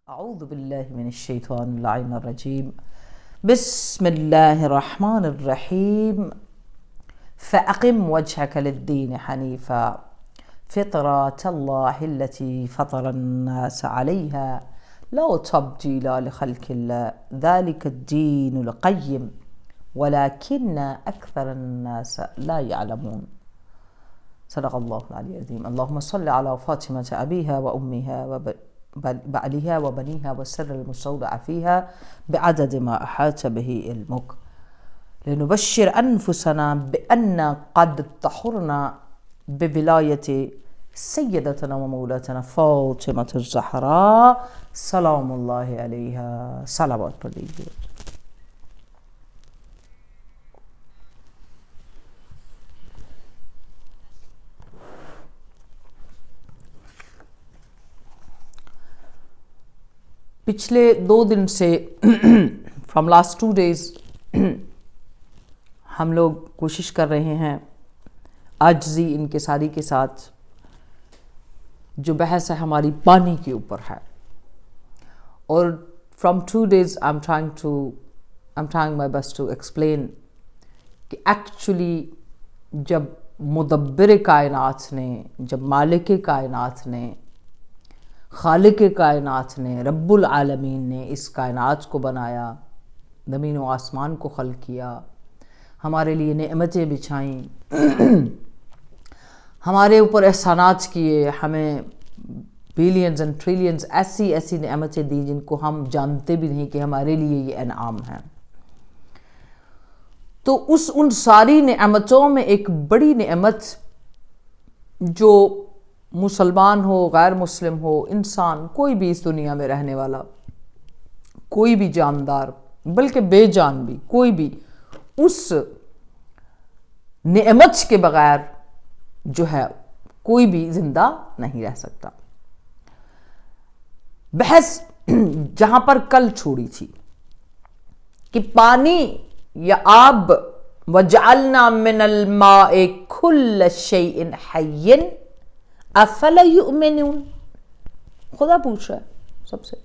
أعوذ بالله من الشيطان اللعين الرجيم. بسم الله الرحمن الرحيم. فأقم وجهك للدين حنيفا فطرة الله التي فطر الناس عليها لا تبديل لخلق الله ذلك الدين القيم ولكن أكثر الناس لا يعلمون. صدق الله العلي العظيم. اللهم صل على فاطمة أبيها وأمها بعلها وبنيها والسر المستودع فيها بعدد ما أحاط به علمك لنبشر أنفسنا بأن قد طهرنا بولاية سيدتنا ومولاتنا فاطمة الزهراء سلام الله عليها صلوات الله. پچھلے 2 دن سے فرام لاسٹ 2 days ہم لوگ کوشش کر رہے ہیں عاجزی انکساری کے ساتھ جو بحث ہے ہماری پانی کے اوپر ہے، اور from 2 days I'm trying my best to explain کہ ایکچولی جب مدبر کائنات نے، جب مالک کائنات نے، خالق کائنات نے، رب العالمین نے اس کائنات کو بنایا، زمین و آسمان کو خلق کیا، ہمارے لیے نعمتیں بچھائیں، ہمارے اوپر احسانات کیے، ہمیں بلینز اینڈ ٹریلینز ایسی نعمتیں دی جن کو ہم جانتے بھی نہیں کہ ہمارے لیے یہ انعام ہیں. تو ان ساری نعمتوں میں ایک بڑی نعمت جو مسلمان ہو، غیر مسلم ہو، انسان کوئی بھی اس دنیا میں رہنے والا، کوئی بھی جاندار بلکہ بے جان بھی، کوئی بھی اس نعمت کے بغیر جو ہے کوئی بھی زندہ نہیں رہ سکتا. بحث جہاں پر کل چھوڑی تھی کہ پانی یا آب وَجَعَلْنَا مِنَ الْمَاءِ كُلَّ شَيْءٍ حَيٍّ افلا یؤمنون. خدا پوچھ رہا ہے سب سے،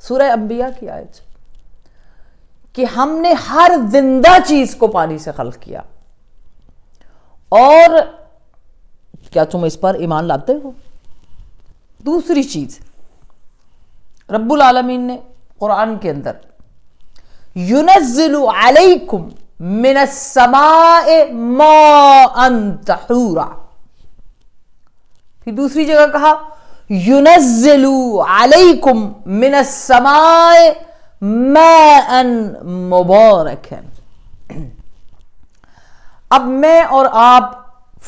سورہ انبیاء کی آیت، کہ ہم نے ہر زندہ چیز کو پانی سے خلق کیا، اور کیا تم اس پر ایمان لاتے ہو؟ دوسری چیز رب العالمین نے قرآن کے اندر يُنَزِّلُ عَلَيْكُمْ مِنَ السَّمَاءِ مَاءً طَهُورًا، پھر دوسری جگہ کہا يُنَزِّلُ عَلَيْكُمْ مِنَ السَّمَاءِ مَاءً مُبَارَكًا. اب میں اور آپ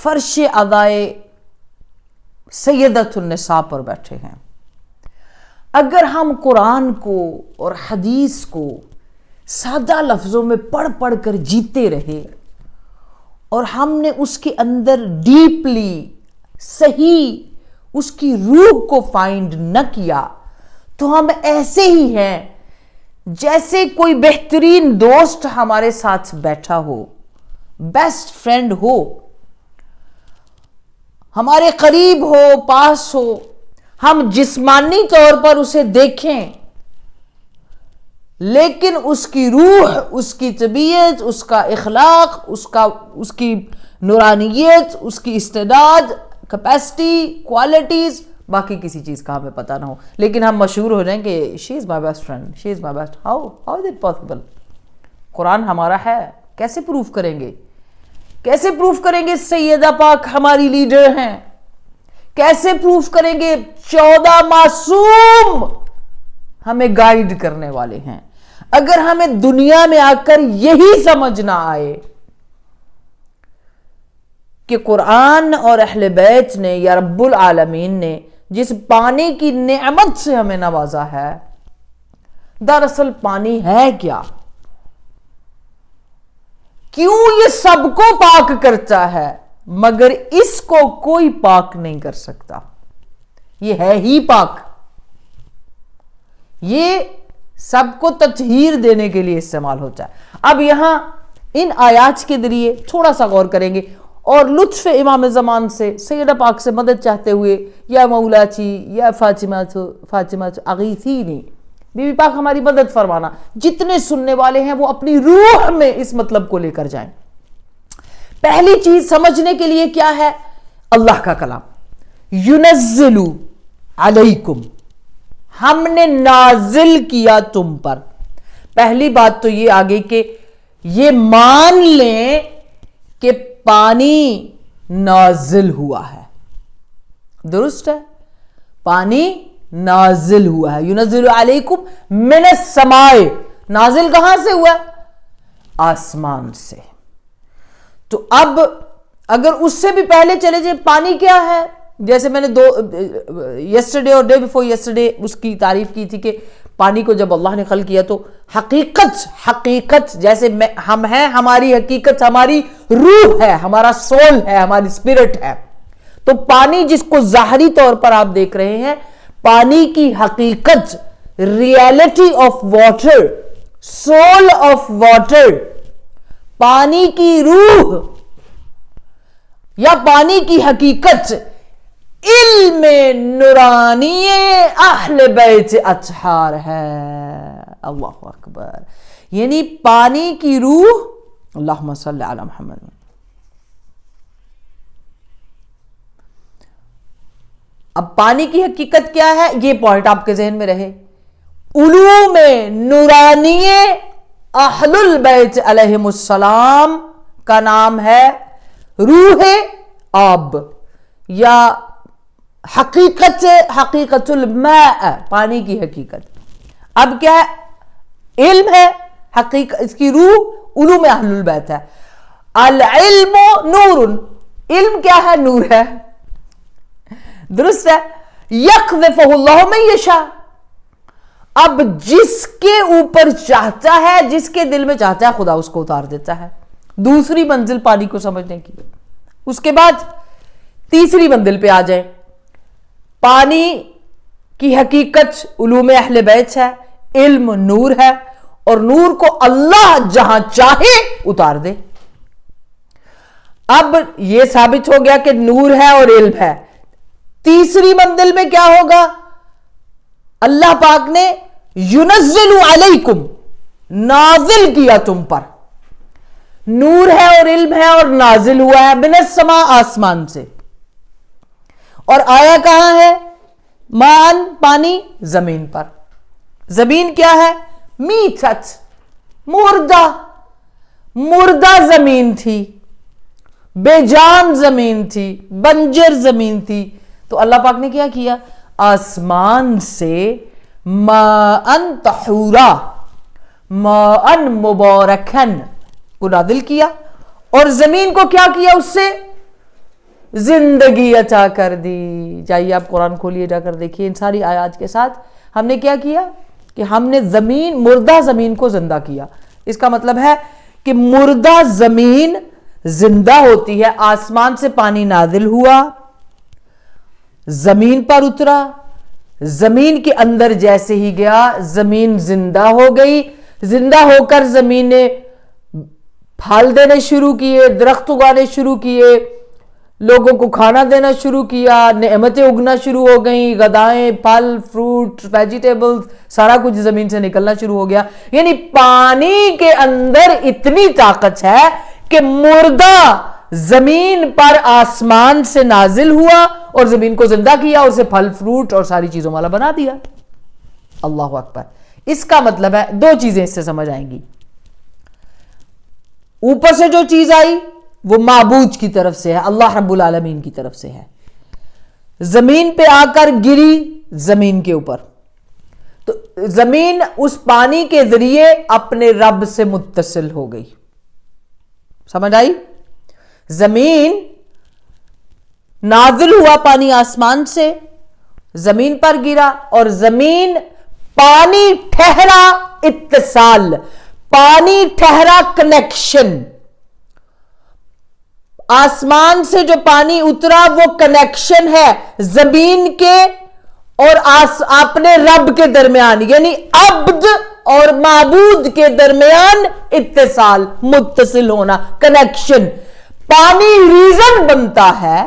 فرش عزائے سیدۃ النساء پر بیٹھے ہیں. اگر ہم قرآن کو اور حدیث کو سادہ لفظوں میں پڑھ کر جیتے رہے اور ہم نے اس کے اندر ڈیپلی صحیح اس کی روح کو فائنڈ نہ کیا، تو ہم ایسے ہی ہیں جیسے کوئی بہترین دوست ہمارے ساتھ بیٹھا ہو، بیسٹ فرینڈ ہو، ہمارے قریب ہو، پاس ہو، ہم جسمانی طور پر اسے دیکھیں لیکن اس کی روح، اس کی طبیعت، اس کا اخلاق، اس کی نورانیت، اس کی استعداد، کیپیسٹی، کوالٹیز، باقی کسی چیز کا ہمیں پتہ نہ ہو، لیکن ہم مشہور ہو جائیں کہ she is my best friend, she is my best. How is it possible? Quran ہمارا ہے، کیسے پروف کریں گے؟ کیسے پروف کریں گے سیدہ پاک ہماری لیڈر ہیں؟ کیسے پروف کریں گے 14 معصوم ہمیں گائیڈ کرنے والے ہیں؟ اگر ہمیں دنیا میں آ کر یہی سمجھ نہ آئے کہ قرآن اور اہل بیت نے یا رب العالمین نے جس پانی کی نعمت سے ہمیں نوازا ہے، دراصل پانی ہے کیا، کیوں یہ سب کو پاک کرتا ہے مگر اس کو کوئی پاک نہیں کر سکتا، یہ ہے ہی پاک، یہ سب کو تطہیر دینے کے لیے استعمال ہوتا ہے. اب یہاں ان آیات کے ذریعے تھوڑا سا غور کریں گے، اور لطف امام زمان سے سیدہ پاک سے مدد چاہتے ہوئے یا مولاتی یا فاطمہ اغیثینی، بی بی پاک ہماری مدد فرمانا، جتنے سننے والے ہیں وہ اپنی روح میں اس مطلب کو لے کر جائیں۔ پہلی چیز سمجھنے کے لیے کیا ہے؟ اللہ کا کلام، ینزل علیکم، ہم نے نازل کیا تم پر۔ پہلی بات تو یہ آگے کہ یہ مان لیں کہ پانی نازل ہوا ہے، درست ہے، پانی نازل ہوا ہے۔ ینزل علیکم من السماء، نازل کہاں سے ہوا؟ آسمان سے۔ تو اب اگر اس سے بھی پہلے چلے جائیں، پانی کیا ہے؟ جیسے میں نے یسٹرڈے اور ڈے بیفور یسٹرڈے اس کی تعریف کی تھی کہ پانی کو جب اللہ نے خلق کیا تو حقیقت جیسے ہم ہیں، ہماری حقیقت ہماری روح ہے، ہمارا سول ہے، ہماری اسپرٹ ہے۔ تو پانی جس کو ظاہری طور پر آپ دیکھ رہے ہیں، پانی کی حقیقت، reality of water, soul of water, پانی کی روح یا پانی کی حقیقت علم نورانی اہل بیت اطہار ہے۔ اللہ اکبر، یعنی پانی کی روح، اللہم صلی علی محمد۔ اب پانی کی حقیقت کیا ہے؟ یہ پوائنٹ آپ کے ذہن میں رہے۔ علوم نورانی اہل البیت علیہم السلام کا نام ہے روح آب یا حقیقت الماء، پانی کی حقیقت۔ اب کیا ہے؟ علم ہے، حقیقت، اس کی روح علوم اہل البیت ہے۔ العلم نور، علم کیا ہے؟ نور ہے، درست ہے۔ یقذفہ اللہ من یشاء، اب جس کے اوپر چاہتا ہے، جس کے دل میں چاہتا ہے، خدا اس کو اتار دیتا ہے۔ دوسری منزل پانی کو سمجھنے کی۔ اس کے بعد تیسری منزل پہ آ جائیں، پانی کی حقیقت علوم اہل بیت ہے، علم نور ہے، اور نور کو اللہ جہاں چاہے اتار دے۔ اب یہ ثابت ہو گیا کہ نور ہے اور علم ہے۔ تیسری منزل میں کیا ہوگا؟ اللہ پاک نے ینزل علیکم، نازل کیا تم پر، نور ہے اور علم ہے اور نازل ہوا ہے من السماء، آسمان سے۔ اور آیا کہاں ہے؟ مان، پانی، زمین پر۔ زمین کیا ہے؟ میتت، مردہ زمین تھی، بے جان زمین تھی، بنجر زمین تھی۔ تو اللہ پاک نے کیا کیا؟ آسمان سے ماءً طہورا، ماءً مبارکن کو نازل کیا، اور زمین کو کیا کیا؟ اس سے زندگی عطا کر دی۔ جائیے آپ قرآن کھولیے، جا کر دیکھیے ان ساری آیات کے ساتھ ہم نے کیا کیا کہ ہم نے مردہ زمین کو زندہ کیا۔ اس کا مطلب ہے کہ مردہ زمین زندہ ہوتی ہے۔ آسمان سے پانی نازل ہوا، زمین پر اترا، زمین کے اندر جیسے ہی گیا زمین زندہ ہو گئی، زندہ ہو کر زمین نے پھل دینے شروع کیے، درخت اگانے شروع کیے، لوگوں کو کھانا دینا شروع کیا، نعمتیں اگنا شروع ہو گئیں، غذائیں، پھل، فروٹ، ویجیٹیبلز، سارا کچھ زمین سے نکلنا شروع ہو گیا۔ یعنی پانی کے اندر اتنی طاقت ہے کہ مردہ زمین پر آسمان سے نازل ہوا اور زمین کو زندہ کیا، اور اسے پھل، فروٹ اور ساری چیزوں والا بنا دیا۔ اللہ اکبر۔ اس کا مطلب ہے دو چیزیں اس سے سمجھ آئیں گی۔ اوپر سے جو چیز آئی وہ معبود کی طرف سے ہے، اللہ رب العالمین کی طرف سے ہے، زمین پہ آ کر گری زمین کے اوپر، تو زمین اس پانی کے ذریعے اپنے رب سے متصل ہو گئی۔ سمجھ آئی؟ زمین نازل ہوا، پانی آسمان سے زمین پر گرا، اور زمین پانی ٹھہرا اتصال، پانی ٹھہرا کنیکشن۔ آسمان سے جو پانی اترا وہ کنیکشن ہے زمین کے اور اپنے رب کے درمیان، یعنی عبد اور معبود کے درمیان اتصال، متصل ہونا، کنیکشن۔ پانی ریزن بنتا ہے،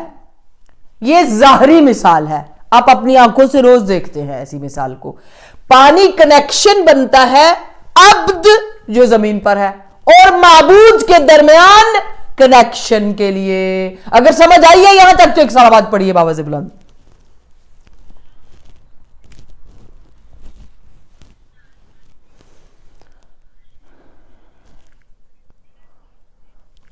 یہ ظاہری مثال ہے، آپ اپنی آنکھوں سے روز دیکھتے ہیں ایسی مثال کو. پانی کنیکشن بنتا ہے عبد جو زمین پر ہے اور معبود کے درمیان کنیکشن کے لیے. اگر سمجھ آئی ہے یہاں تک تو ایک صلوات پڑھیے بآواز بلند.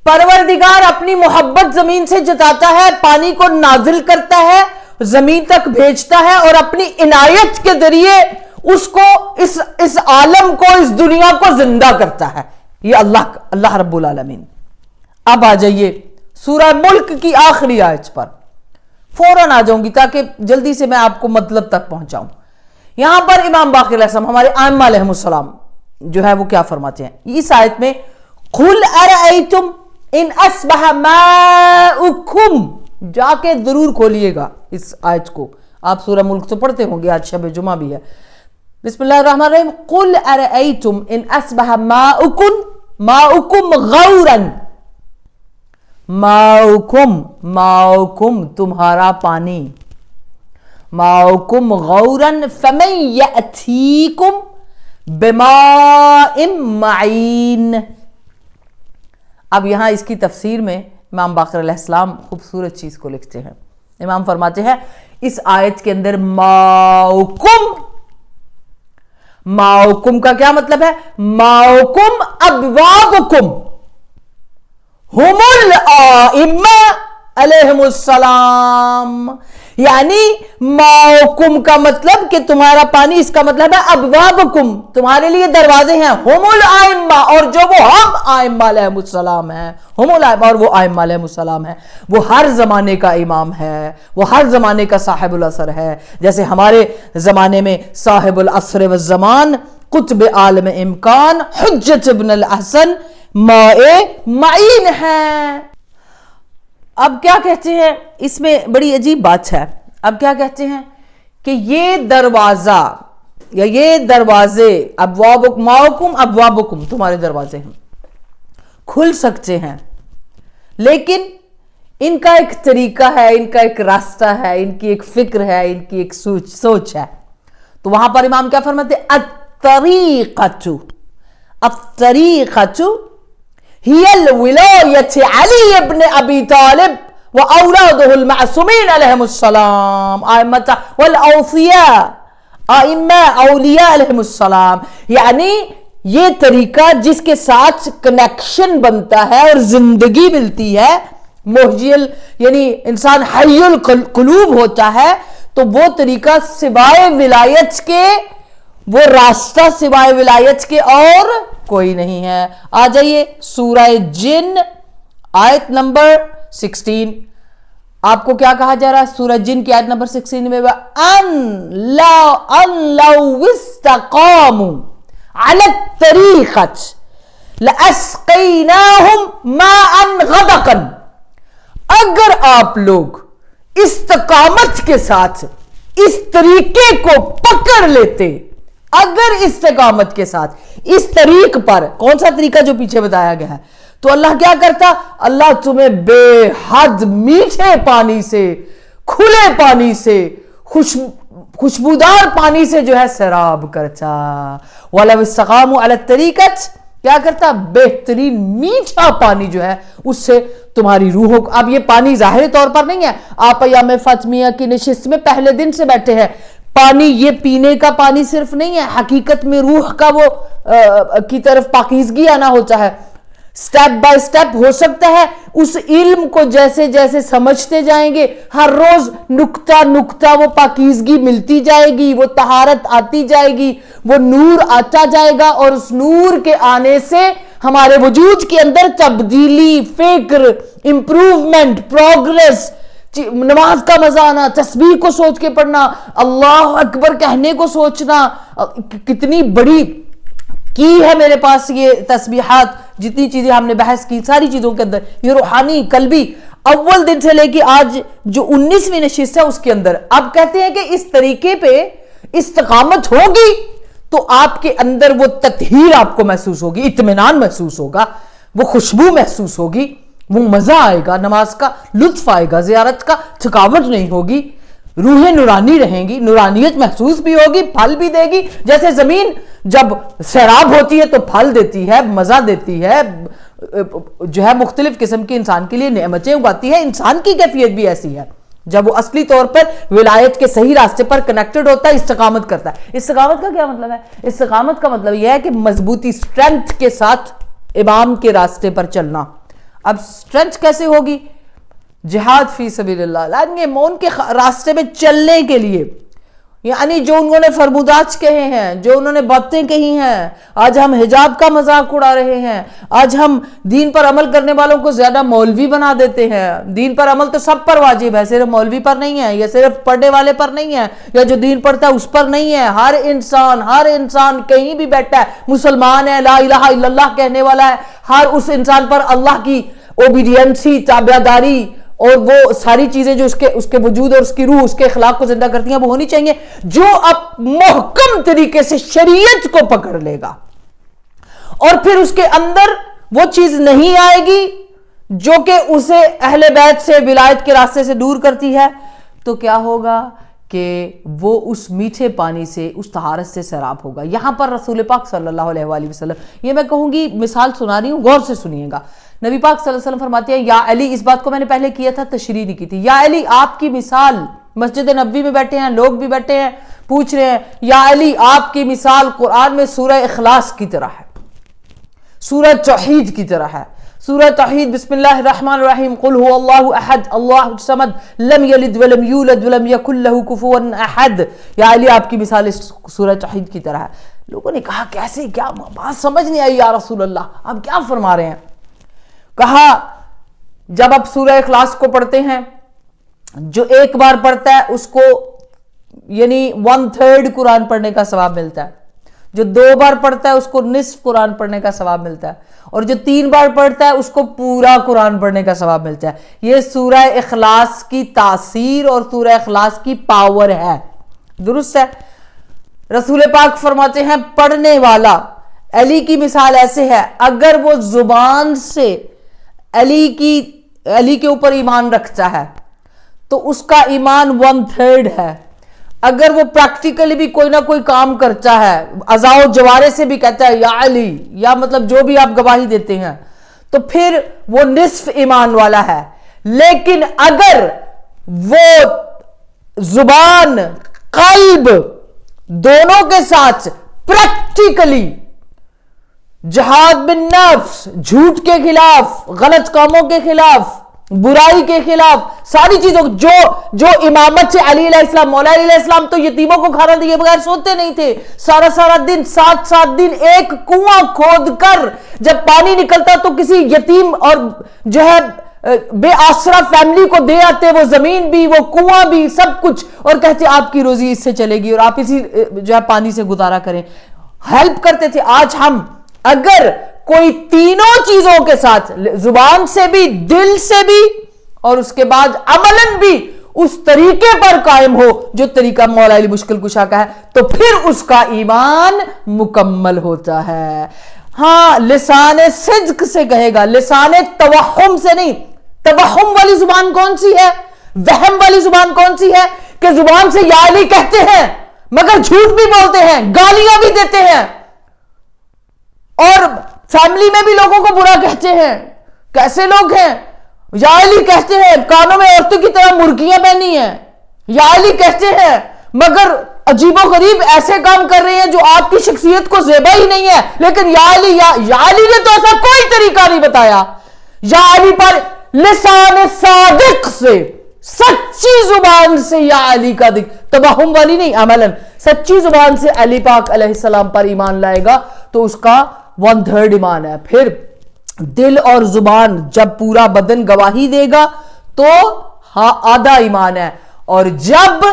پروردگار اپنی محبت زمین سے جتاتا ہے، پانی کو نازل کرتا ہے، زمین تک بھیجتا ہے اور اپنی عنایت کے ذریعے اس کو اس عالم کو، اس دنیا کو زندہ کرتا ہے. یہ اللہ رب العالمین. اب آ جائیے سورہ ملک کی آخری آیت پر، فوراً آ جاؤں گی تاکہ جلدی سے میں آپ کو مطلب تک پہنچاؤں. یہاں پر امام باقر علیہ السلام، ہمارے ائمہ علیہ السلام جو ہے وہ کیا فرماتے ہیں اس آیت میں؟ قُلْ أَرَأَيْتُمْ ان اصبح ماؤکم. جا کے ضرور کھولیے گا اس آیت کو، آپ سورہ ملک تو پڑھتے ہوں گے، آج شب جمعہ بھی ہے. بسم اللہ الرحمن الرحیم. قل ارأیتم ان اصبح ماؤکم غورا. ماؤکم تمہارا پانی، ماؤکم غورا فمن یأتیکم بماء معین. اب یہاں اس کی تفسیر میں امام باقر علیہ السلام خوبصورت چیز کو لکھتے ہیں. امام فرماتے ہیں اس آیت کے اندر ماؤکم کا کیا مطلب ہے؟ ماؤکم ابوابکم ہم الائمہ علیہم السلام. یعنی ماؤکم کا مطلب کہ تمہارا پانی، اس کا مطلب ہے ابوابکم، تمہارے لیے دروازے ہیں، ہم الائمہ اور جو وہ ہم ائمہ علیہم السلام ہیں، ہم الائمہ اور وہ ائمہ علیہم السلام ہیں، وہ ہر زمانے کا امام ہے، وہ ہر زمانے کا صاحب العصر ہے. جیسے ہمارے زمانے میں صاحب العصر والزمان، قطب عالم امکان، حجت ابن الحسن، ماء معین ہے. اب کیا کہتے ہیں اس میں بڑی عجیب بات ہے. اب کیا کہتے ہیں کہ یہ دروازہ یا یہ دروازے ماؤکم ابوابکم تمہارے دروازے ہیں، کھل سکتے ہیں، لیکن ان کا ایک طریقہ ہے، ان کا ایک راستہ ہے، ان کی ایک فکر ہے، ان کی ایک سوچ ہے. تو وہاں پر امام کیا فرماتے ہیں؟ الطریقۃ هي الولاية علي بن أبي طالب وأولاده المعصومين عليهم السلام آئمة والأوصياء آئمة اولیاء علیہم السلام. یعنی یہ طریقہ جس کے ساتھ کنیکشن بنتا ہے اور زندگی ملتی ہے، محیل یعنی انسان حی القلوب ہوتا ہے، تو وہ طریقہ سوائے ولایت کے، وہ راستہ سوائے ولایت کے اور کوئی نہیں ہے. آ جائیے سورہ جن آیت نمبر 16. آپ کو کیا کہا جا رہا ہے سورہ جن کی آیت نمبر 16 میں؟ ان لو استقاموا على الطریقۃ لاسقیناہم ماء غدقا. اگر آپ لوگ استقامت کے ساتھ اس طریقے کو پکڑ لیتے، اگر استقامت کے ساتھ اس طریق پر، کون سا طریقہ جو پیچھے بتایا گیا ہے، تو اللہ کیا کرتا؟ اللہ تمہیں بے حد میٹھے پانی سے، کھلے پانی سے، خوشبودار پانی سے جو ہے سیراب کرتا. وَلَوْ اسْتَقَامُوا عَلَى الطَّرِيقَةِ کیا کرتا؟ بہترین میٹھا پانی جو ہے اس سے تمہاری روحوں کو. اب یہ پانی ظاہری طور پر نہیں ہے، آپ ایام فاطمیہ کی نشست میں پہلے دن سے بیٹھے ہیں. پانی یہ پینے کا پانی صرف نہیں ہے، حقیقت میں روح کا وہ کی طرف پاکیزگی آنا ہوتا ہے. سٹیپ بائی سٹیپ ہو سکتا ہے اس علم کو جیسے جیسے سمجھتے جائیں گے، ہر روز نکتہ نکتہ وہ پاکیزگی ملتی جائے گی، وہ طہارت آتی جائے گی، وہ نور آتا جائے گا، اور اس نور کے آنے سے ہمارے وجود کے اندر تبدیلی، فکر، امپروومنٹ، پروگریس، نماز کا مزہ آنا، تسبیح کو سوچ کے پڑھنا، اللہ اکبر کہنے کو سوچنا. کتنی بڑی کی ہے میرے پاس یہ تسبیحات، جتنی چیزیں ہم نے بحث کی ساری چیزوں کے اندر، یہ روحانی قلبی اول دن سے لے کے آج جو 19ویں نشست ہے اس کے اندر. اب کہتے ہیں کہ اس طریقے پہ استقامت ہوگی تو آپ کے اندر وہ تطہیر آپ کو محسوس ہوگی، اطمینان محسوس ہوگا، وہ خوشبو محسوس ہوگی، وہ مزہ آئے گا، نماز کا لطف آئے گا، زیارت کا تھکاوٹ نہیں ہوگی، روح نورانی رہیں گی، نورانیت محسوس بھی ہوگی، پھل بھی دے گی. جیسے زمین جب سیراب ہوتی ہے تو پھل دیتی ہے، مزہ دیتی ہے، جو ہے مختلف قسم کی انسان کے لیے نعمتیں اگاتی ہے. انسان کی کیفیت بھی ایسی ہے جب وہ اصلی طور پر ولایت کے صحیح راستے پر کنیکٹڈ ہوتا ہے، استقامت کرتا ہے. استقامت کا کیا مطلب ہے؟ استقامت کا مطلب یہ ہے کہ مضبوطی، اسٹرینتھ کے ساتھ امام کے راستے پر چلنا. اب اسٹرینتھ کیسے ہوگی؟ جہاد فی سبیل اللہ، لائن مون کے راستے میں چلنے کے لیے، یعنی جو انہوں نے فرمودات کہے ہیں، جو انہوں نے باتیں کہی ہیں. آج ہم حجاب کا مذاق اڑا رہے ہیں، آج ہم دین پر عمل کرنے والوں کو زیادہ مولوی بنا دیتے ہیں. دین پر عمل تو سب پر واجب ہے، صرف مولوی پر نہیں ہے، یا صرف پڑھنے والے پر نہیں ہے، یا جو دین پڑھتا ہے اس پر نہیں ہے. ہر انسان کہیں بھی بیٹھا ہے، مسلمان ہے، لا الہ الا اللہ کہنے والا ہے، ہر اس انسان پر اللہ کی اوبیڈینسی، تابعداری اور وہ ساری چیزیں جو اس کے وجود اور اس کی روح، اس کے اخلاق کو زندہ کرتی ہیں، وہ ہونی چاہیے. جو اب محکم طریقے سے شریعت کو پکڑ لے گا اور پھر اس کے اندر وہ چیز نہیں آئے گی جو کہ اسے اہل بیت سے، ولایت کے راستے سے دور کرتی ہے، تو کیا ہوگا کہ وہ اس میٹھے پانی سے، اس طہارت سے سیراب ہوگا. یہاں پر رسول پاک صلی اللہ علیہ وآلہ وسلم، یہ میں کہوں گی مثال سنا رہی ہوں، غور سے سنیے گا. نبی پاک صلی اللہ علیہ وسلم فرماتے ہیں، یا علی، اس بات کو میں نے پہلے کیا تھا، تشریح نہیں کی تھی. یا علی، آپ کی مثال، مسجد نبوی میں بیٹھے ہیں لوگ بھی بیٹھے ہیں، پوچھ رہے ہیں، یا علی آپ کی مثال قرآن میں سورہ اخلاص کی طرح ہے، سورہ توحید کی طرح ہے. سورہ توحید، بسم اللہ الرحمن الرحیم، قل هو اللہ احد اللہ الصمد لم یلد ولم یولد ولم یکن له کفوا احد. یا علی آپ کی مثال اس سورہ توحید کی طرح ہے. لوگوں نے کہا کیسے، کیا بات سمجھ نہیں آئی یا رسول اللہ، آپ کیا فرما رہے ہیں؟ کہا جب آپ سورہ اخلاص کو پڑھتے ہیں، جو ایک بار پڑھتا ہے اس کو یعنی 1/3 قرآن پڑھنے کا ثواب ملتا ہے، جو 2 بار پڑھتا ہے اس کو نصف قرآن پڑھنے کا ثواب ملتا ہے، اور جو 3 بار پڑھتا ہے اس کو پورا قرآن پڑھنے کا ثواب ملتا ہے. یہ سورہ اخلاص کی تاثیر اور سورہ اخلاص کی پاور ہے. درست ہے؟ رسول پاک فرماتے ہیں پڑھنے والا، علی کی مثال ایسے ہے، اگر وہ زبان سے علی کے اوپر ایمان رکھتا ہے تو اس کا ایمان 1/3 ہے. اگر وہ پریکٹیکلی بھی کوئی نہ کوئی کام کرتا ہے، اعضاء و جوارے سے بھی کہتا ہے یا علی، یا مطلب جو بھی آپ گواہی دیتے ہیں، تو پھر وہ نصف ایمان والا ہے. لیکن اگر وہ زبان، قلب دونوں کے ساتھ پریکٹیکلی جہاد بالنفس، جھوٹ کے خلاف، غلط کاموں کے خلاف، برائی کے خلاف، ساری چیزوں جو امامت سے علی علیہ السلام، مولا علی علیہ السلام تو یتیموں کو کھانا دیے بغیر سوتے نہیں تھے. سارا دن 7 دن ایک کنواں کھود کر جب پانی نکلتا تو کسی یتیم اور جو ہے بے آسرا فیملی کو دے آتے، وہ زمین بھی، وہ کنواں بھی، سب کچھ، اور کہتے آپ کی روزی اس سے چلے گی اور آپ اسی جو ہے پانی سے گزارا کریں. ہیلپ کرتے تھے. آج ہم اگر کوئی تینوں چیزوں کے ساتھ، زبان سے بھی، دل سے بھی، اور اس کے بعد عملاً بھی اس طریقے پر قائم ہو جو طریقہ مولا علی مشکل کشا کا ہے، تو پھر اس کا ایمان مکمل ہوتا ہے. ہاں، لسان صدق سے کہے گا، لسان توہم سے نہیں. توہم والی زبان کون سی ہے؟ وہم والی زبان کون سی ہے؟ کہ زبان سے یا علی کہتے ہیں مگر جھوٹ بھی بولتے ہیں، گالیاں بھی دیتے ہیں، اور فیملی میں بھی لوگوں کو برا کہتے ہیں. کیسے لوگ ہیں؟ یا علی کہتے ہیں، کانوں میں عورتوں کی طرح مرغیاں پہنی ہیں. یا علی کہتے ہیں مگر عجیب و غریب ایسے کام کر رہے ہیں جو آپ کی شخصیت کو زیبا ہی نہیں ہے. لیکن یا علی نے تو ایسا کوئی طریقہ نہیں بتایا. یا علی پر لسان صادق سے، سچی زبان سے یا علی کا توہم والی نہیں، عملاً سچی زبان سے علی پاک علیہ السلام پر ایمان لائے گا تو اس کا 1/3 ایمان ہے. پھر دل اور زبان جب پورا بدن گواہی دے گا تو آدھا ایمان ہے. اور جب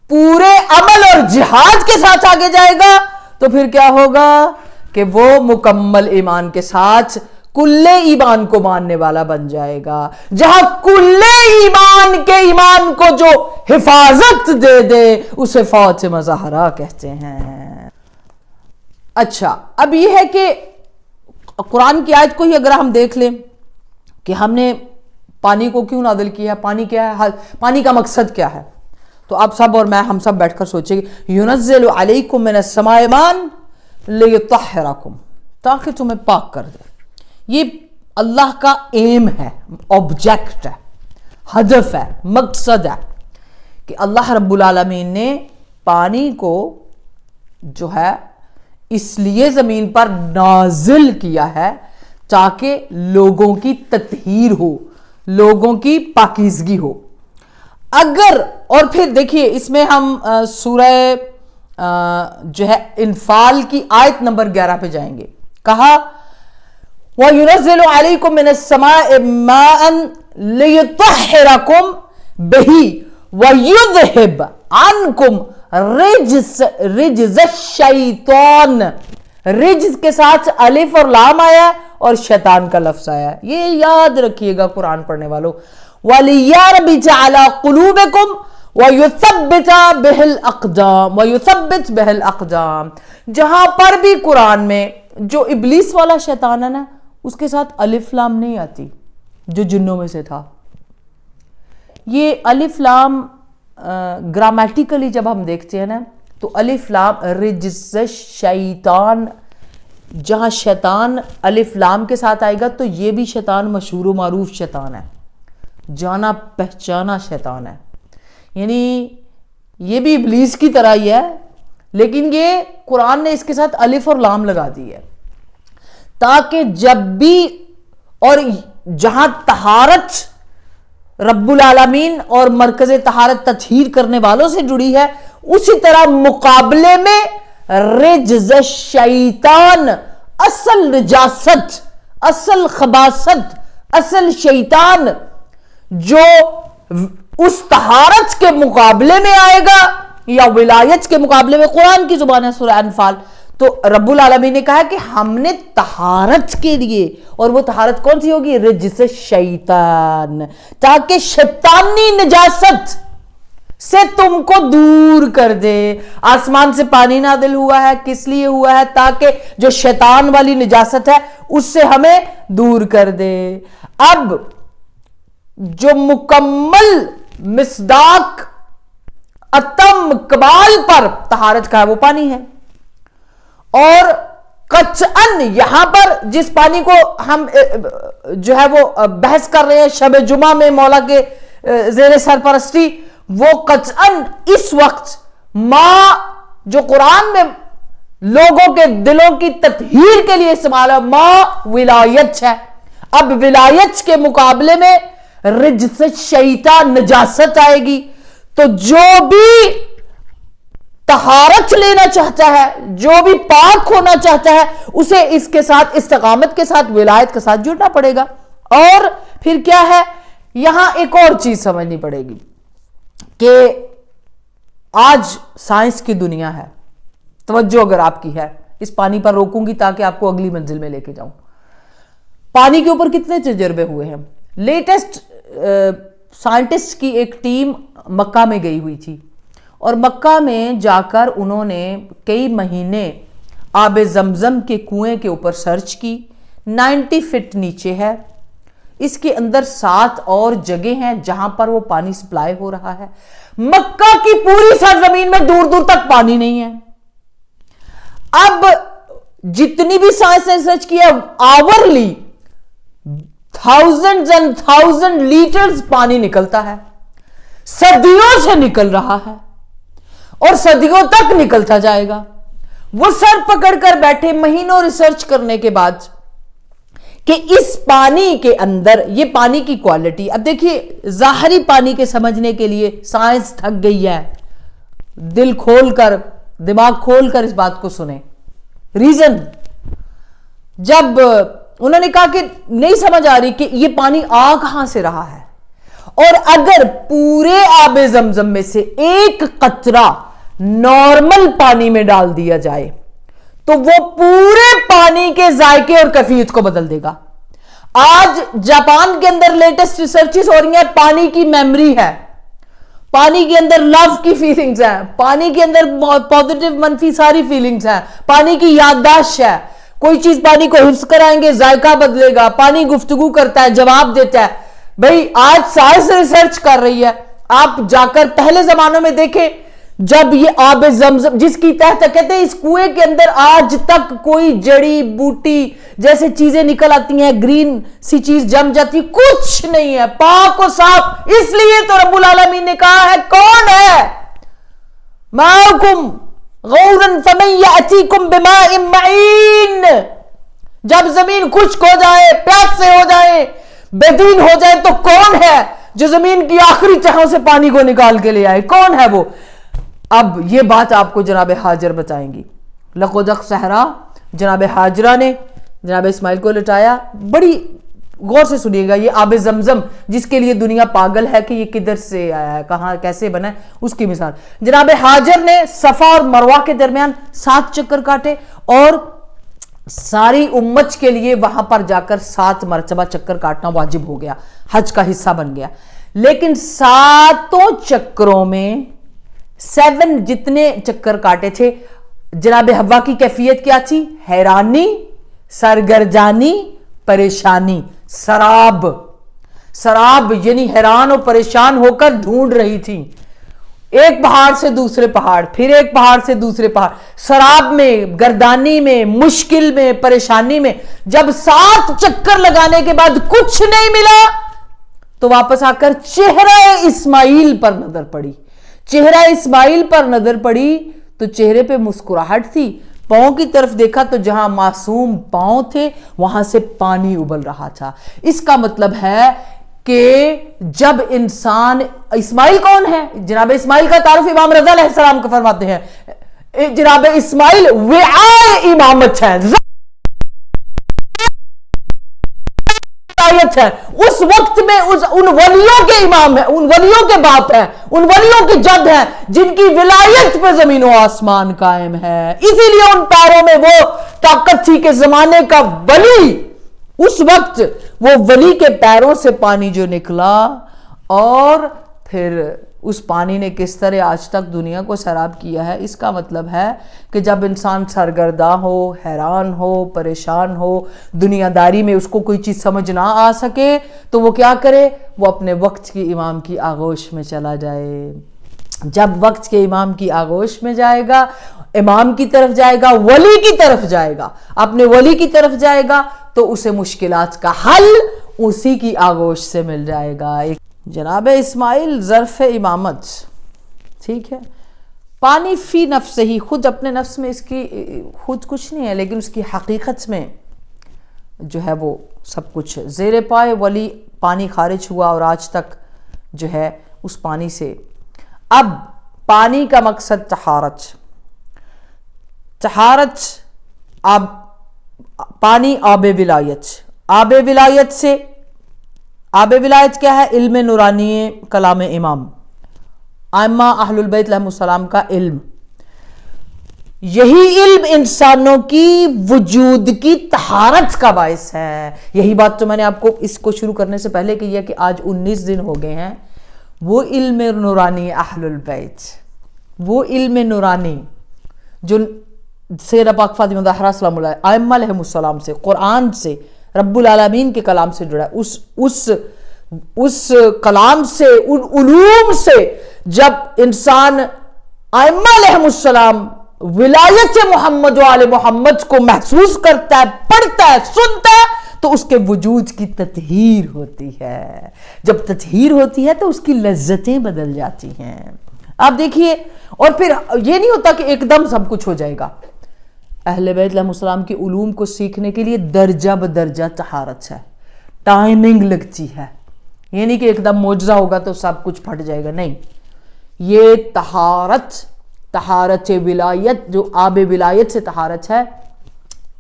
پورے عمل اور جہاد کے ساتھ آگے جائے گا تو پھر کیا ہوگا کہ وہ مکمل ایمان کے ساتھ کلے ایمان کو ماننے والا بن جائے گا. جہاں کلے ایمان کے ایمان کو جو حفاظت دے دے اسے فوت مظاہرہ کہتے ہیں. اچھا، اب یہ ہے کہ قرآن کی آیت کو ہی اگر ہم دیکھ لیں، کہ ہم نے پانی کو کیوں نازل کیا ہے, پانی کیا ہے, پانی کا مقصد کیا ہے. تو آپ سب اور میں ہم سب بیٹھ کر سوچیں گے يُنَزِّلُ عَلَيْكُم مِّنَ السَّمَاءِ مَاءً لِيُطَهِّرَكُم, تاکہ تمہیں پاک کر دے. یہ اللہ کا ایم ہے, آبجیکٹ ہے, ہدف ہے, مقصد ہے کہ اللہ رب العالمین نے پانی کو جو ہے اس لیے زمین پر نازل کیا ہے تاکہ لوگوں کی تطہیر ہو, لوگوں کی پاکیزگی ہو. اگر, اور پھر دیکھیے اس میں ہم سورہ جو ہے انفال کی آیت نمبر 11 پہ جائیں گے. کہا وَيُنَزِّلُ عَلَيْكُم مِّنَ السَّمَاءِ مَاءً لِيُطَهِّرَكُم بِهِ وَيُذْهِبْ عَنْكُمْ رِجْزَ الشَّيْطَانِ. رجز کے ساتھ الف اور لام آیا اور شیطان کا لفظ آیا. یہ یاد رکھیے گا قرآن پڑھنے والوں. وَلِيَرْبِطَ عَلَى قُلُوبِكُمْ وَيُثَبِّتَ بِهِ الْأَقْدَامِ وَيُثَبِّتْ بِهِ الْأَقْدَامِ. جہاں پر بھی قرآن میں جو ابلیس والا شیطان ہے نا, اس کے ساتھ الف لام نہیں آتی جو جنوں میں سے تھا. یہ الف لام گرامیٹیکلی جب ہم دیکھتے ہیں نا تو الف لام رجز شیطان, جہاں شیطان الف لام کے ساتھ آئے گا تو یہ بھی شیطان مشہور و معروف شیطان ہے, جانا پہچانا شیطان ہے. یعنی یہ بھی ابلیس کی طرح ہی ہے, لیکن یہ قرآن نے اس کے ساتھ الف اور لام لگا دی ہے تاکہ جب بھی, اور جہاں طہارت رب العالمین اور مرکز طہارت تطہیر کرنے والوں سے جڑی ہے, اسی طرح مقابلے میں رجز شیطان, اصل نجاست, اصل خباثت, اصل شیطان جو اس طہارت کے مقابلے میں آئے گا یا ولایت کے مقابلے میں. قرآن کی زبان ہے سورہ انفال. تو رب العالمین نے کہا کہ ہم نے طہارت کے لیے, اور وہ طہارت کون سی ہوگی؟ رجز شیطان, تاکہ شیطانی نجاست سے تم کو دور کر دے. آسمان سے پانی نازل ہوا ہے, کس لیے ہوا ہے؟ تاکہ جو شیطان والی نجاست ہے اس سے ہمیں دور کر دے. اب جو مکمل مصداق اتم کمال پر طہارت کا ہے وہ پانی ہے. اور قطعاً یہاں پر جس پانی کو ہم جو ہے وہ بحث کر رہے ہیں شب جمعہ میں مولا کے زیر سرپرستی, وہ قطعاً اس وقت ماں جو قرآن میں لوگوں کے دلوں کی تطہیر کے لیے استعمال ہے, ماں ولایت ہے. اب ولایت کے مقابلے میں رجز شیطان نجاست آئے گی. تو جو بھی طہارت لینا چاہتا ہے, جو بھی پاک ہونا چاہتا ہے, اسے اس کے ساتھ استقامت کے ساتھ ولایت کے ساتھ جڑنا پڑے گا. اور پھر کیا ہے, یہاں ایک اور چیز سمجھنی پڑے گی کہ آج سائنس کی دنیا ہے, توجہ اگر آپ کی ہے, اس پانی پر روکوں گی تاکہ آپ کو اگلی منزل میں لے کے جاؤں. پانی کے اوپر کتنے تجربے ہوئے ہیں. لیٹسٹ سائنٹسٹ کی ایک ٹیم مکہ میں گئی ہوئی تھی, اور مکہ میں جا کر انہوں نے کئی مہینے آب زمزم کے کنویں کے اوپر سرچ کی. 90 فٹ نیچے ہے, اس کے اندر 7 اور جگہ ہیں جہاں پر وہ پانی سپلائی ہو رہا ہے. مکہ کی پوری سرزمین میں دور دور تک پانی نہیں ہے. اب جتنی بھی سائنس نے ریسرچ کیا, hourly thousands and thousands letters پانی نکلتا ہے, صدیوں سے نکل رہا ہے اور صدیوں تک نکلتا جائے گا. وہ سر پکڑ کر بیٹھے مہینوں ریسرچ کرنے کے بعد کہ اس پانی کے اندر یہ پانی کی کوالٹی. اب دیکھیے ظاہری پانی کے سمجھنے کے لیے سائنس تھک گئی ہے. دل کھول کر, دماغ کھول کر اس بات کو سنیں. ریزن, جب انہوں نے کہا کہ نہیں سمجھ آ رہی کہ یہ پانی آ کہاں سے رہا ہے, اور اگر پورے آب زمزم میں سے ایک قطرہ نارمل پانی میں ڈال دیا جائے تو وہ پورے پانی کے ذائقے اور کیفیت کو بدل دے گا. آج جاپان کے اندر لیٹسٹ ریسرچز ہو رہی ہیں, پانی کی میموری ہے, پانی کے اندر لو کی فیلنگز ہیں, پانی کے اندر پازیٹیو منفی ساری فیلنگز ہیں, پانی کی یادداشت ہے. کوئی چیز پانی کو حفظ کرائیں گے ذائقہ بدلے گا. پانی گفتگو کرتا ہے, جواب دیتا ہے. بھئی آج سائنس ریسرچ کر رہی ہے, آپ جا کر پہلے زمانوں میں دیکھیں جب یہ آب زمزم جس کی تحت کہتے ہیں اس کنویں کے اندر آج تک کوئی جڑی بوٹی جیسے چیزیں نکل آتی ہیں, گرین سی چیز جم جاتی ہے, کچھ نہیں ہے, پاک و صاف. اس لیے تو رب العالمین نے کہا ہے کون ہے ماؤکم غورن فمن یأتیکم بماء معین. جب زمین خشک ہو جائے, پیاس سے ہو جائے, بے دین ہو جائے تو کون ہے جو زمین کی آخری تہوں سے پانی کو نکال کے لے آئے؟ کون ہے وہ؟ اب یہ بات آپ کو جناب ہاجر بتائیں گی. لقدق صحرا جناب ہاجرہ نے جناب اسماعیل کو لٹایا. بڑی غور سے سنیے گا, یہ آب زمزم جس کے لیے دنیا پاگل ہے کہ یہ کدھر سے آیا ہے, کہاں کیسے بنا ہے, اس کی مثال. جناب ہاجر نے صفا اور مروہ کے درمیان 7 چکر کاٹے اور ساری امت کے لیے وہاں پر جا کر 7 مرتبہ چکر کاٹنا واجب ہو گیا, حج کا حصہ بن گیا. لیکن 7 چکروں میں 7 جتنے چکر کاٹے تھے, جناب حوا کی کیفیت کیا تھی؟ حیرانی, سرگرجانی, پریشانی. سراب یعنی حیران اور پریشان ہو کر ڈھونڈ رہی تھی ایک پہاڑ سے دوسرے پہاڑ, پھر ایک پہاڑ سے دوسرے پہاڑ, سراب میں, گردانی میں, مشکل میں, پریشانی میں. جب 7 چکر لگانے کے بعد کچھ نہیں ملا تو واپس آ کر چہرہ اسماعیل پر نظر پڑی. چہرہ اسماعیل پر نظر پڑی تو چہرے پہ مسکراہٹ تھی. پاؤں کی طرف دیکھا تو جہاں معصوم پاؤں تھے وہاں سے پانی ابل رہا تھا. اس کا مطلب ہے کہ جب انسان, اسماعیل کون ہے؟ جناب اسماعیل کا تعارف امام رضا علیہ السلام کو فرماتے ہیں. جناب اسماعیل وعاء امامت ہے, ہے. اس وقت میں ان ولیوں کے امام ہیں, ان ولیوں کے باپ ہیں, ان ولیوں کے جد ہیں جن کی ولایت پہ زمین و آسمان قائم ہے. اسی لیے ان پیروں میں وہ طاقت تھی کہ زمانے کا ولی, اس وقت وہ ولی کے پیروں سے پانی جو نکلا اور پھر اس پانی نے کس طرح آج تک دنیا کو سیراب کیا ہے. اس کا مطلب ہے کہ جب انسان سرگرداں ہو, حیران ہو, پریشان ہو, دنیا داری میں اس کو کوئی چیز سمجھ نہ آ سکے تو وہ کیا کرے؟ وہ اپنے وقت کی امام کی آغوش میں چلا جائے. جب وقت کے امام کی آغوش میں جائے گا, امام کی طرف جائے گا, ولی کی طرف جائے گا, اپنے ولی کی طرف جائے گا تو اسے مشکلات کا حل اسی کی آغوش سے مل جائے گا. جناب اسماعیل ظرف امامت, ٹھیک ہے, پانی فی نفس ہی, خود اپنے نفس میں اس کی خود کچھ نہیں ہے, لیکن اس کی حقیقت میں جو ہے وہ سب کچھ. زیر پائے ولی پانی خارج ہوا اور آج تک جو ہے اس پانی سے. اب پانی کا مقصد طہارت, طہارت آب, پانی آب ولایت. آب ولایت سے, آب ولایت کیا ہے؟ علم نورانی کلام امام, ائمہ اہل البیت علیہ السلام کا علم. یہی علم انسانوں کی وجود کی طہارت کا باعث ہے. یہی بات تو میں نے آپ کو اس کو شروع کرنے سے پہلے کہی ہے کہ آج 19 دن ہو گئے ہیں. وہ علم نورانی اہل البیت, وہ علم نورانی جو سیدہ پاک فاطمہ زہرا سلام اللہ ائمہ علیہ السلام سے, قرآن سے, رب العالمین کے کلام سے جڑا ہے. اس کلام سے, ان علوم سے جب انسان ائمہ علیہ السلام ولایت محمد و آل محمد کو محسوس کرتا ہے, پڑھتا ہے, سنتا ہے تو اس کے وجود کی تطہیر ہوتی ہے. جب تطہیر ہوتی ہے تو اس کی لذتیں بدل جاتی ہیں. آپ دیکھیے, اور پھر یہ نہیں ہوتا کہ ایک دم سب کچھ ہو جائے گا. اہل بیت علیہ السلام کے علوم کو سیکھنے کے لیے درجہ بدرجہ طہارت ہے, ٹائمنگ لگتی ہے. یہ نہیں کہ ایک دم معجزہ ہوگا تو سب کچھ پھٹ جائے گا, نہیں. یہ طہارت, طہارت ولایت جو آب ولایت سے طہارت ہے,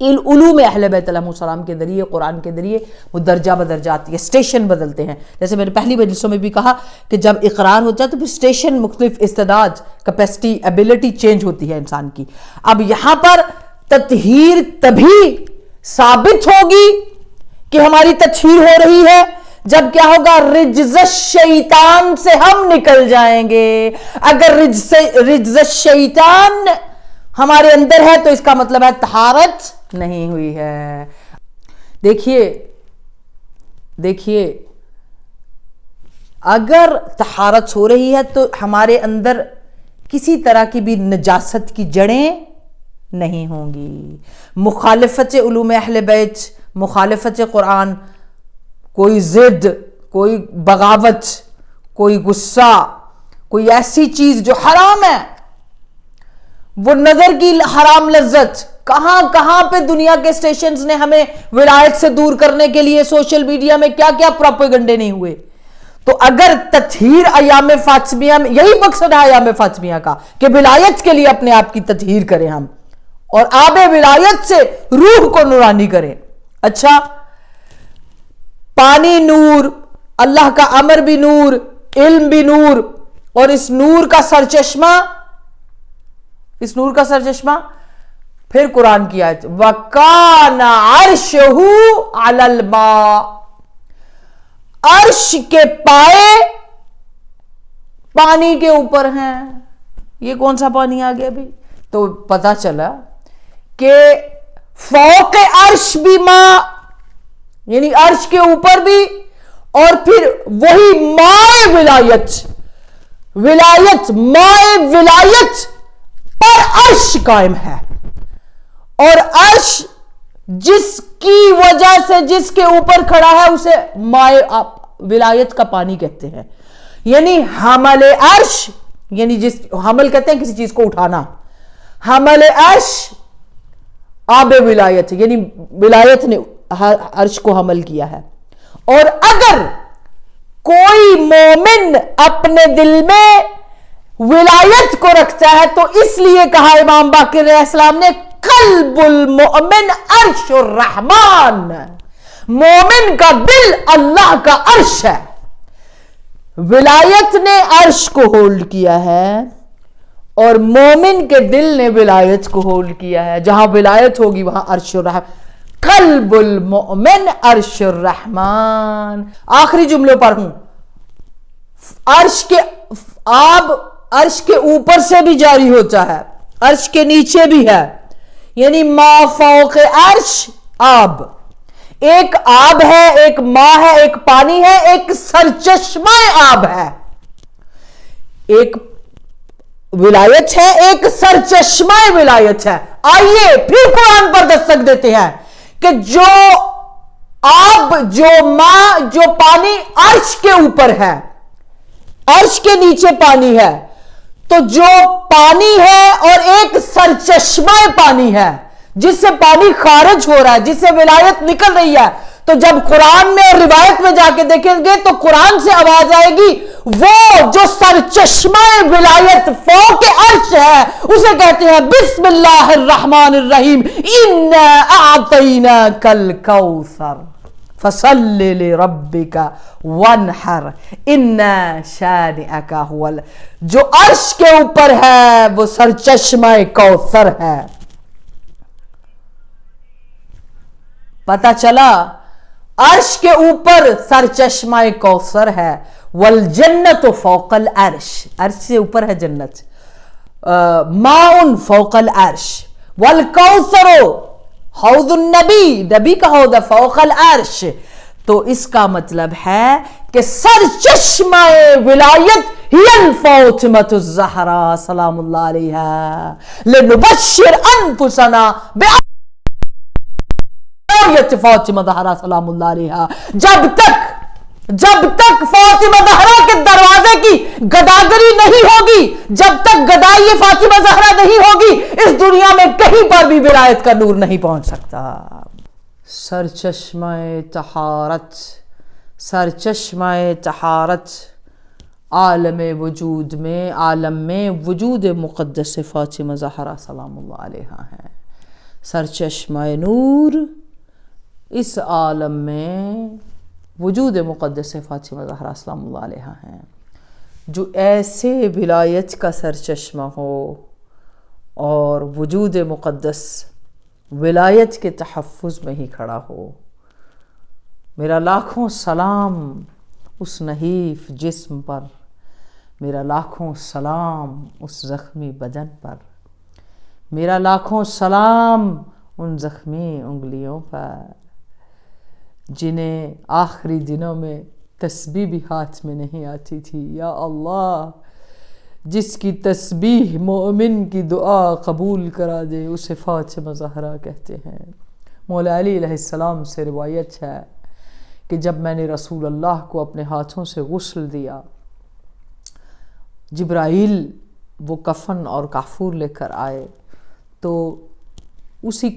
علوم اہل بیت علیہ السلام کے ذریعے, قرآن کے ذریعے وہ درجہ بدرجہ آتی ہے, سٹیشن بدلتے ہیں. جیسے میں نے پہلی مجلسوں میں بھی کہا کہ جب اقرار ہوتا ہے تو پھر سٹیشن, مختلف استعداد, کیپیسٹی, ایبیلٹی چینج ہوتی ہے انسان کی. اب یہاں پر تطہیر تبھی ثابت ہوگی کہ ہماری تطہیر ہو رہی ہے جب کیا ہوگا؟ رجز الشیطان سے ہم نکل جائیں گے. اگر رجز الشیطان ہمارے اندر ہے تو اس کا مطلب ہے طہارت نہیں ہوئی ہے. دیکھیے اگر طہارت ہو رہی ہے تو ہمارے اندر کسی طرح کی بھی نجاست کی جڑیں نہیں ہوں گی. مخالفت علوم اہل بیت، مخالفت قرآن، کوئی ضد، کوئی بغاوت، کوئی غصہ، کوئی ایسی چیز جو حرام ہے، وہ نظر کی حرام لذت، کہاں پہ دنیا کے سٹیشنز نے ہمیں ولایت سے دور کرنے کے لیے سوشل میڈیا میں کیا کیا پروپیگنڈے نہیں ہوئے. تو اگر تطہیر ایام فاطمیہ میں، یہی مقصد ہے ایام فاطمیہ کا کہ ولایت کے لیے اپنے آپ کی تطہیر کریں ہم، اور آب ولایت سے روح کو نورانی کریں. اچھا، پانی نور، اللہ کا امر بھی نور، علم بھی نور، اور اس نور کا سرچشمہ پھر قرآن کی آیت وَكَانَ عَرْشُهُ عَلَى الْمَاءِ، عرش کے پائے پانی کے اوپر ہیں. یہ کون سا پانی آ گیا بھی؟ تو پتا چلا کہ فوق عرش بھی ماء، یعنی عرش کے اوپر بھی، اور پھر وہی ماء ولایت ماء ولایت پر عرش قائم ہے. اور عرش جس کی وجہ سے جس کے اوپر کھڑا ہے اسے ماء ولایت کا پانی کہتے ہیں. یعنی حمل عرش، یعنی جس حمل کہتے ہیں کسی چیز کو اٹھانا، حمل عرش آب ولایت، یعنی ولایت نے عرش کو حمل کیا ہے. اور اگر کوئی مومن اپنے دل میں ولایت کو رکھتا ہے تو اس لیے کہا امام باقر علیہ السلام نے قلب المؤمن عرش الرحمن، مومن کا دل اللہ کا عرش ہے. ولایت نے عرش کو ہولڈ کیا ہے اور مومن کے دل نے ولایت کو ہولڈ کیا ہے. جہاں ولایت ہوگی وہاں عرش الرحمن، قلب المؤمن عرش الرحمن. آخری جملوں پر ہوں، عرش کے آب عرش کے اوپر سے بھی جاری ہوتا ہے، عرش کے نیچے بھی ہے. یعنی ما فوق عرش آب، ایک آب ہے، ایک ماء ہے، ایک پانی ہے، ایک سرچشمہ آب ہے، ایک ولایت ہے، ایک سرچشمہ ولایت ہے. آئیے پھر قرآن پر دستک دیتے ہیں کہ جو آب، جو ماء، جو پانی عرش کے اوپر ہے، عرش کے نیچے پانی ہے، تو جو پانی ہے اور ایک سرچشمہ پانی ہے جس سے پانی خارج ہو رہا ہے، جس سے ولایت نکل رہی ہے. تو جب قرآن میں اور روایت میں جا کے دیکھیں گے تو قرآن سے آواز آئے گی وہ جو سرچشمہ ولایت فوق عرش ہے اسے کہتے ہیں بسم اللہ الرحمن الرحیم انا اعطیناک الکوثر فصل لربک وانحر ان شانئک هو جو عرش کے اوپر ہے وہ سرچشمہ کوثر ہے. پتہ چلا عرش کے اوپر سرچشمہ کوثر ہے. والجنت فوق العرش، عرش سے اوپر ہے جنت. ماء فوق العرش. والکوثر حوض النبی، نبی کا حوض فوق العرش. تو اس کا مطلب ہے کہ سرچشمہ ولایت ہی الفاطمۃ الزہرا سلام اللہ علیہا لنبشر انفسنا فاطمہ زہرا سلام اللہ علیہا. جب تک فاطمہ زہرا کے دروازے کی گداگری نہیں ہوگی، جب تک گدائی فاطمہ زہرا نہیں ہوگی، اس دنیا میں کہیں پر بھی ولایت کا نور نہیں پہنچ سکتا. سرچشمہ طہارت، سرچشمہ طہارت عالم وجود میں، عالم میں وجود مقدس فاطمہ زہرا سلام اللہ علیہا ہے. سرچشمہ نور اس عالم میں وجود مقدس فاطمہ زہرا سلام اللہ علیہا ہیں. جو ایسے ولایت کا سرچشمہ ہو اور وجود مقدس ولایت کے تحفظ میں ہی کھڑا ہو. میرا لاکھوں سلام اس نحیف جسم پر، میرا لاکھوں سلام اس زخمی بدن پر، میرا لاکھوں سلام ان زخمی انگلیوں پر جنہیں آخری دنوں میں تسبیح بھی ہاتھ میں نہیں آتی تھی. یا اللہ، جس کی تسبیح مومن کی دعا قبول کرا دے اسے فاطمہ زہرا کہتے ہیں. مولا علی علیہ السلام سے روایت ہے کہ جب میں نے رسول اللہ کو اپنے ہاتھوں سے غسل دیا، جبرائیل وہ کفن اور کافور لے کر آئے، تو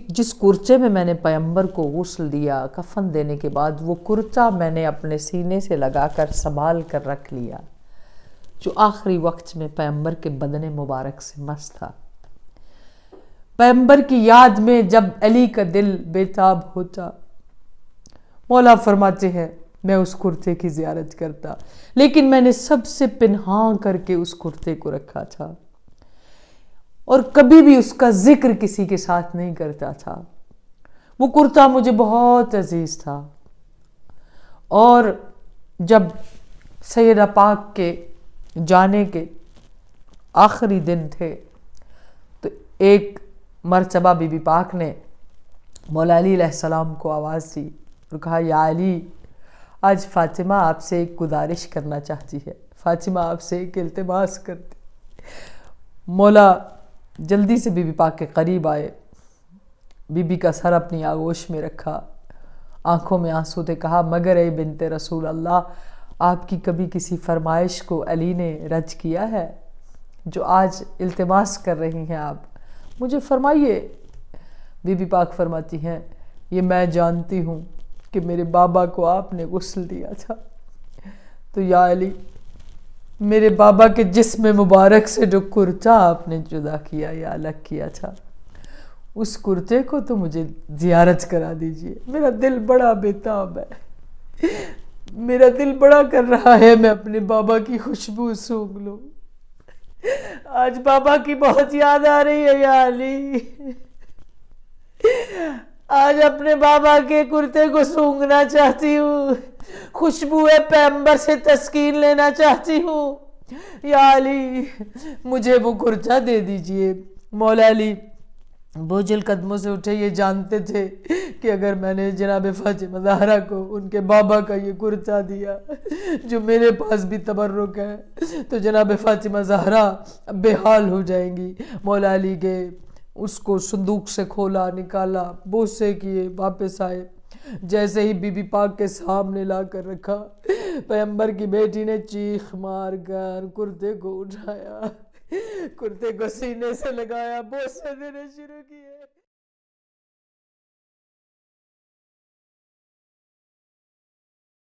جس کرتے میں میں نے پیغمبر کو غسل دیا کفن دینے کے بعد، وہ کرتا میں نے اپنے سینے سے لگا کر سنبھال کر رکھ لیا، جو آخری وقت میں پیغمبر کے بدن مبارک سے مس تھا. پیغمبر کی یاد میں جب علی کا دل بےتاب ہوتا، مولا فرماتے ہیں میں اس کرتے کی زیارت کرتا، لیکن میں نے سب سے پنہاں کر کے اس کرتے کو رکھا تھا اور کبھی بھی اس کا ذکر کسی کے ساتھ نہیں کرتا تھا. وہ کرتا مجھے بہت عزیز تھا. اور جب سیدہ پاک کے جانے کے آخری دن تھے تو ایک مرتبہ بی بی پاک نے مولا علی علیہ السلام کو آواز دی اور کہا یا علی، آج فاطمہ آپ سے ایک گزارش کرنا چاہتی ہے، فاطمہ آپ سے ایک التماس کرتی. مولا جلدی سے بی بی پاک کے قریب آئے، بی بی کا سر اپنی آغوش میں رکھا، آنکھوں میں آنسو تھے، کہا مگر اے بنت رسول اللہ، آپ کی کبھی کسی فرمائش کو علی نے رد کیا ہے جو آج التماس کر رہی ہیں آپ؟ مجھے فرمائیے. بی بی پاک فرماتی ہیں یہ میں جانتی ہوں کہ میرے بابا کو آپ نے غسل دیا تھا، تو یا علی، میرے بابا کے جسم مبارک سے جو کرتا آپ نے جدا کیا یا الگ کیا تھا، اس کرتے کو تو مجھے زیارت کرا دیجئے. میرا دل بڑا بےتاب ہے، میرا دل بڑا کر رہا ہے میں اپنے بابا کی خوشبو سونگھ لوں. آج بابا کی بہت یاد آ رہی ہے یا علی، آج اپنے بابا کے کرتے کو سونگھنا چاہتی ہوں، خوشبو پیغمبر سے تسکین لینا چاہتی ہوں. یا علی، مجھے وہ کرتا دے دیجئے. مولا علی بوجھل قدموں سے اٹھے، یہ جانتے تھے کہ اگر میں نے جناب فاطمہ زہرا کو ان کے بابا کا یہ کرتا دیا جو میرے پاس بھی تبرک ہے تو جناب فاطمہ زہرا بے حال ہو جائیں گی. مولا علی گئے، اس کو صندوق سے کھولا، نکالا، بوسے کیے، واپس آئے. جیسے ہی بی بی پاک کے سامنے لا کر رکھا، پیغمبر کی بیٹی نے چیخ مار کر کرتے کو اٹھایا، کرتے کو سینے سے لگایا، بوسے دینے شروع کیے.